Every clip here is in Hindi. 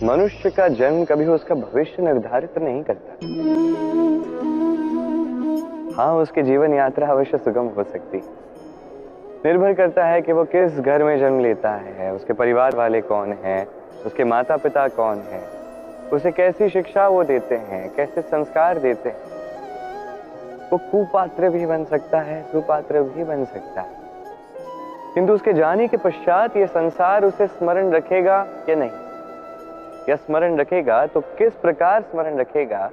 मनुष्य का जन्म कभी उसका भविष्य निर्धारित नहीं करता। हाँ, उसकी जीवन यात्रा अवश्य सुगम हो सकती, निर्भर करता है कि वो किस घर में जन्म लेता है, उसके परिवार वाले कौन हैं, उसके माता पिता कौन हैं, उसे कैसी शिक्षा वो देते हैं, कैसे संस्कार देते हैं। वो कुपात्र भी बन सकता है, सुपात्र भी बन सकता है, किंतु उसके जाने के पश्चात ये संसार उसे स्मरण रखेगा या नहीं, या स्मरण रखेगा तो किस प्रकार स्मरण रखेगा,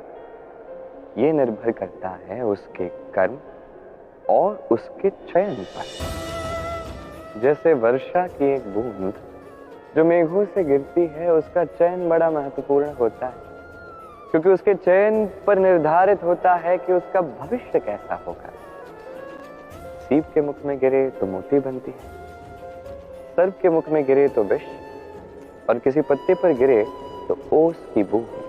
ये निर्भर करता है उसके कर्म और उसके चयन पर। जैसे वर्षा की एक बूंद जो मेघों से गिरती है, उसका चयन बड़ा महत्वपूर्ण होता है, क्योंकि उसके चयन पर निर्धारित होता है कि उसका भविष्य कैसा होगा। सीप के मुख में गिरे तो मोती बनती है, सर्प के मुख में गिरे तो विष, और किसी पत्ते पर गिरे तो ओस की बूंद।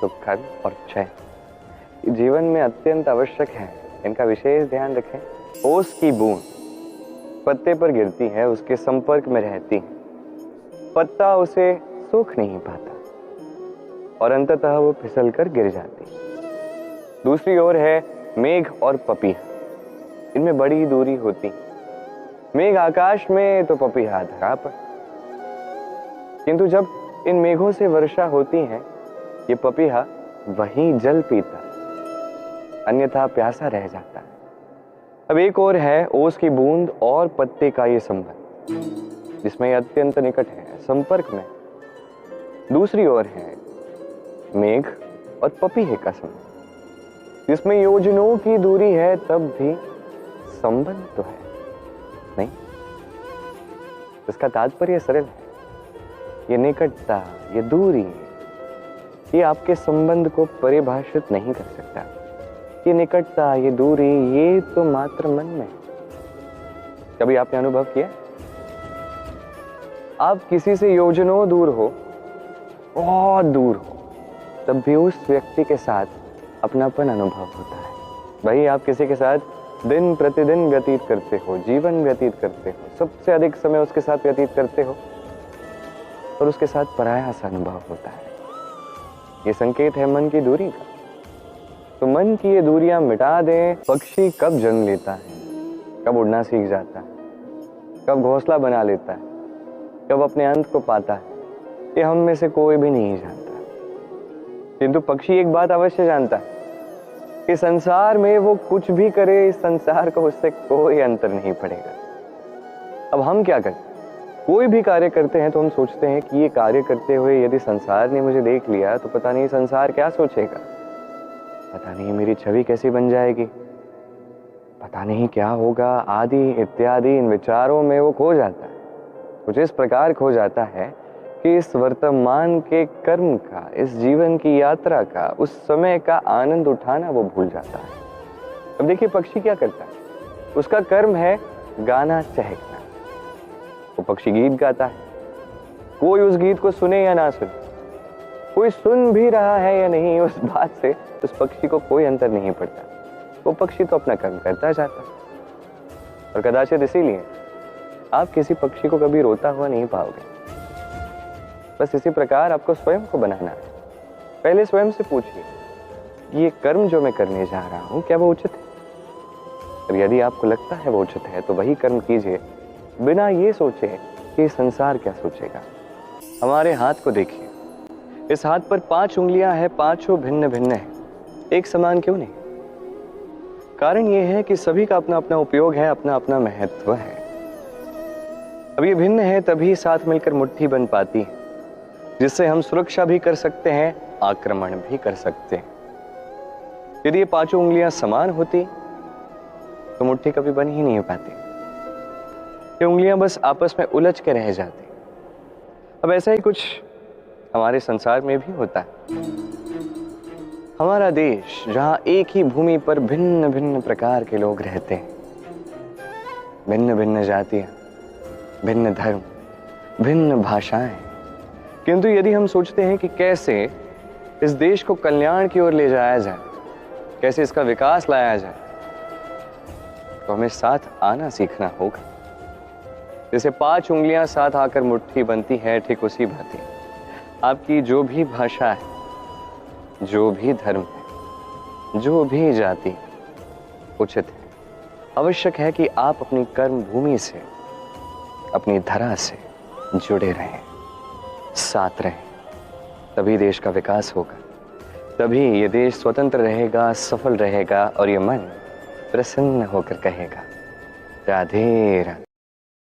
तो कर्म और चयन जीवन में अत्यंत आवश्यक है, इनका विशेष ध्यान रखें। ओस की बूंद पत्ते पर गिरती है, उसके संपर्क में रहती है, पत्ता उसे सूख नहीं पाता और अंततः वो फिसल कर गिर जाती। दूसरी ओर है मेघ और पपीहा, इनमें बड़ी दूरी होती। मेघ आकाश में तो पपीहा धरा पर, किंतु जब इन मेघों से वर्षा होती है, ये पपीहा वहीं जल पीता, अन्यथा प्यासा रह जाता है। अब एक और है ओस की बूंद और पत्ते का ये संबंध, जिसमें अत्यंत निकट है, संपर्क में। दूसरी ओर है मेघ और पपीहे का संबंध, जिसमें योजनों की दूरी है, तब भी संबंध तो है नहीं। इसका तात्पर्य सरल है, ये निकटता, ये दूरी, ये आपके संबंध को परिभाषित नहीं कर सकता। ये निकटता, ये दूरी, ये तो मात्र मन में। कभी आपने अनुभव किया? आप किसी से योजनों दूर हो, बहुत दूर हो, तब भी उस व्यक्ति के साथ अपनापन अनुभव होता है। भाई, आप किसी के साथ दिन प्रतिदिन व्यतीत करते हो, जीवन व्यतीत करते हो, सबसे अधिक समय उसके साथ व्यतीत करते हो, और उसके साथ पराया सा अनुभव होता है। ये संकेत है मन की दूरी का। तो मन की ये दूरियां मिटा दें। पक्षी कब जन्म लेता है, कब उड़ना सीख जाता है, कब घोंसला बना लेता है, कब अपने अंत को पाता है, ये हम में से कोई भी नहीं जानता। किंतु पक्षी एक बात अवश्य जानता है कि संसार में वो कुछ भी करे, इस संसार को उससे कोई अंतर नहीं पड़ेगा। अब हम क्या करें? कोई भी कार्य करते हैं तो हम सोचते हैं कि ये कार्य करते हुए यदि संसार ने मुझे देख लिया तो पता नहीं संसार क्या सोचेगा, पता नहीं मेरी छवि कैसी बन जाएगी, पता नहीं क्या होगा, आदि इत्यादि इन विचारों में वो खो जाता है। कुछ इस प्रकार खो जाता है कि इस वर्तमान के कर्म का, इस जीवन की यात्रा का, उस समय का आनंद उठाना वो भूल जाता है। अब देखिए पक्षी क्या करता है, उसका कर्म है गाना चहकना। वो पक्षी गीत गाता है, कोई उस गीत को सुने या ना सुने, कोई सुन भी रहा है या नहीं, उस बात से उस पक्षी को कोई अंतर नहीं पड़ता। वो पक्षी तो अपना कर्म करता जाता है। और कदाचित इसीलिए आप किसी पक्षी को कभी रोता हुआ नहीं पाओगे। बस इसी प्रकार आपको स्वयं को बनाना है। पहले स्वयं से पूछिए, ये कर्म जो मैं करने जा रहा हूं, क्या वो उचित है? और यदि आपको लगता है वो उचित है तो वही कर्म कीजिए, बिना ये सोचे कि संसार क्या सोचेगा। हमारे हाथ को देखिए, इस हाथ पर 5 उंगलियां हैं, पांचों भिन्न भिन्न है, एक समान क्यों नहीं? कारण यह है कि सभी का अपना अपना उपयोग है, अपना अपना महत्व है। अब ये भिन्न है तभी साथ मिलकर मुट्ठी बन पाती है, जिससे हम सुरक्षा भी कर सकते हैं, आक्रमण भी कर सकते हैं। यदि ये 5 उंगलियां समान होती तो मुट्ठी कभी बन ही नहीं पाती। ये उंगलियां बस आपस में उलझ के रह जाती। अब ऐसा ही कुछ हमारे संसार में भी होता है। हमारा देश, जहां एक ही भूमि पर भिन्न भिन्न प्रकार के लोग रहते हैं, भिन्न भिन्न जातियां, भिन्न धर्म, भिन्न भाषाएं, किंतु यदि हम सोचते हैं कि कैसे इस देश को कल्याण की ओर ले जाया जाए, कैसे इसका विकास लाया जाए, तो हमें साथ आना सीखना होगा। जैसे 5 उंगलियां साथ आकर मुट्ठी बनती है, ठीक उसी भांति आपकी जो भी भाषा है, जो भी धर्म है, जो भी जाति, उचित है, आवश्यक है कि आप अपनी कर्म भूमि से, अपनी धरा से जुड़े रहें, साथ रहें। तभी देश का विकास होगा, तभी ये देश स्वतंत्र रहेगा, सफल रहेगा और ये मन प्रसन्न होकर कहेगा राधे राधे।